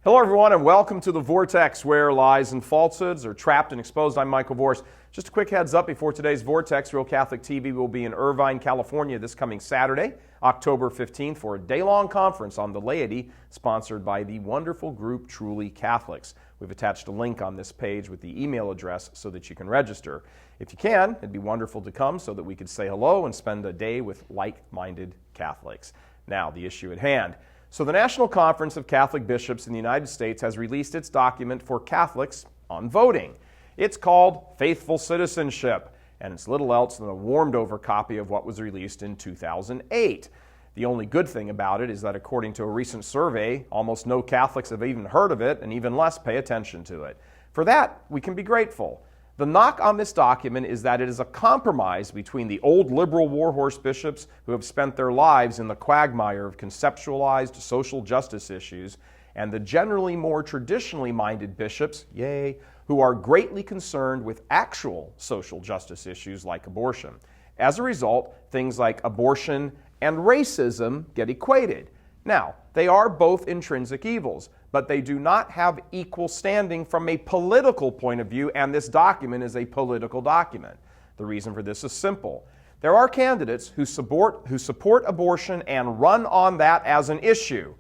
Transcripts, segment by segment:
Hello everyone and welcome to The Vortex, where lies and falsehoods are trapped and exposed. I'm Michael Voris. Just a quick heads up before today's Vortex, Real Catholic TV will be in Irvine, California this coming Saturday, October 15th, for a day-long conference on the laity sponsored by the wonderful group Truly Catholics. We've attached a link on this page with the email address so that you can register. If you can, it'd be wonderful to come so that we could say hello and spend a day with like-minded Catholics. Now, the issue at hand. So the National Conference of Catholic Bishops in the United States has released its document for Catholics on voting. It's called Faithful Citizenship, and it's little else than a warmed-over copy of what was released in 2008. The only good thing about it is that according to a recent survey, almost no Catholics have even heard of it and even less pay attention to it. For that, we can be grateful. The knock on this document is that it is a compromise between the old liberal warhorse bishops who have spent their lives in the quagmire of conceptualized social justice issues and the generally more traditionally minded bishops, who are greatly concerned with actual social justice issues like abortion. As a result, things like abortion and racism get equated. Now, they are both intrinsic evils, but they do not have equal standing from a political point of view, and this document is a political document. The reason for this is simple. There are candidates who support abortion and run on that as an issue.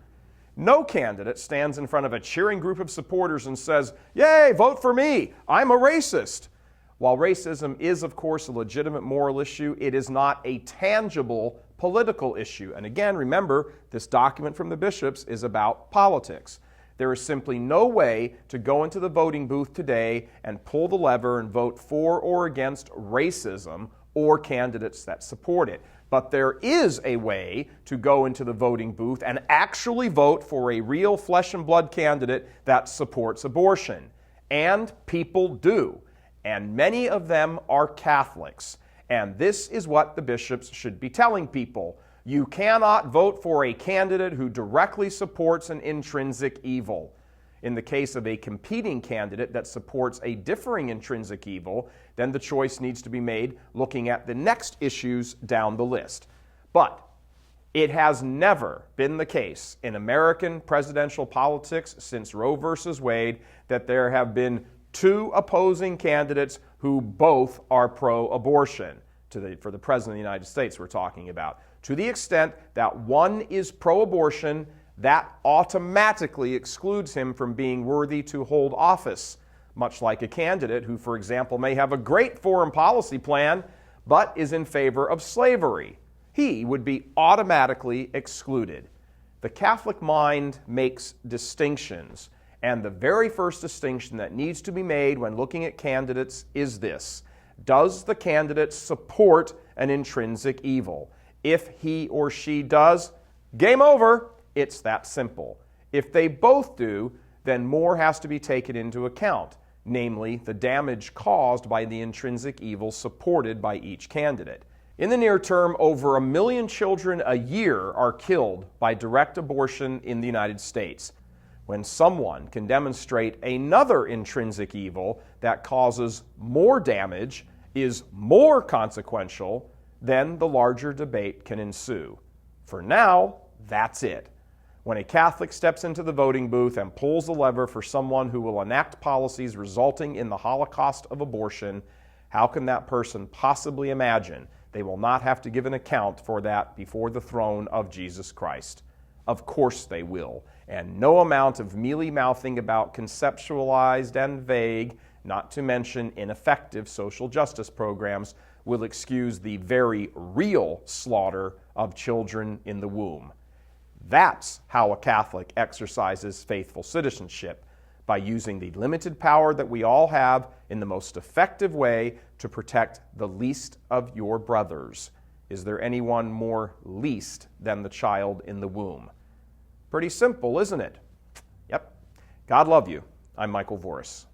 No candidate stands in front of a cheering group of supporters and says, "Yay, vote for me, I'm a racist." While racism is, of course, a legitimate moral issue, it is not a tangible political issue. And again, remember, this document from the bishops is about politics. There is simply no way to go into the voting booth today and pull the lever and vote for or against racism or candidates that support it. But there is a way to go into the voting booth and actually vote for a real flesh and blood candidate that supports abortion. And people do. And many of them are Catholics. And this is what the bishops should be telling people. You cannot vote for a candidate who directly supports an intrinsic evil. In the case of a competing candidate that supports a differing intrinsic evil, then the choice needs to be made looking at the next issues down the list. But it has never been the case in American presidential politics since Roe versus Wade that there have been two opposing candidates who both are pro-abortion. For the President of the United States we're talking about. To the extent that one is pro-abortion, that automatically excludes him from being worthy to hold office, much like a candidate who, for example, may have a great foreign policy plan, but is in favor of slavery. He would be automatically excluded. The Catholic mind makes distinctions, and the very first distinction that needs to be made when looking at candidates is this. Does the candidate support an intrinsic evil? If he or she does, game over. It's that simple. If they both do, then more has to be taken into account, namely the damage caused by the intrinsic evil supported by each candidate. In the near term, over 1 million children a year are killed by direct abortion in the United States. When someone can demonstrate another intrinsic evil that causes more damage, is more consequential, then the larger debate can ensue. For now, that's it. When a Catholic steps into the voting booth and pulls the lever for someone who will enact policies resulting in the Holocaust of abortion, how can that person possibly imagine they will not have to give an account for that before the throne of Jesus Christ? Of course they will. And no amount of mealy-mouthing about conceptualized and vague, not to mention ineffective social justice programs, will excuse the very real slaughter of children in the womb. That's how a Catholic exercises faithful citizenship, by using the limited power that we all have in the most effective way to protect the least of your brothers. Is there anyone more least than the child in the womb? Pretty simple, isn't it? Yep. God love you. I'm Michael Voris.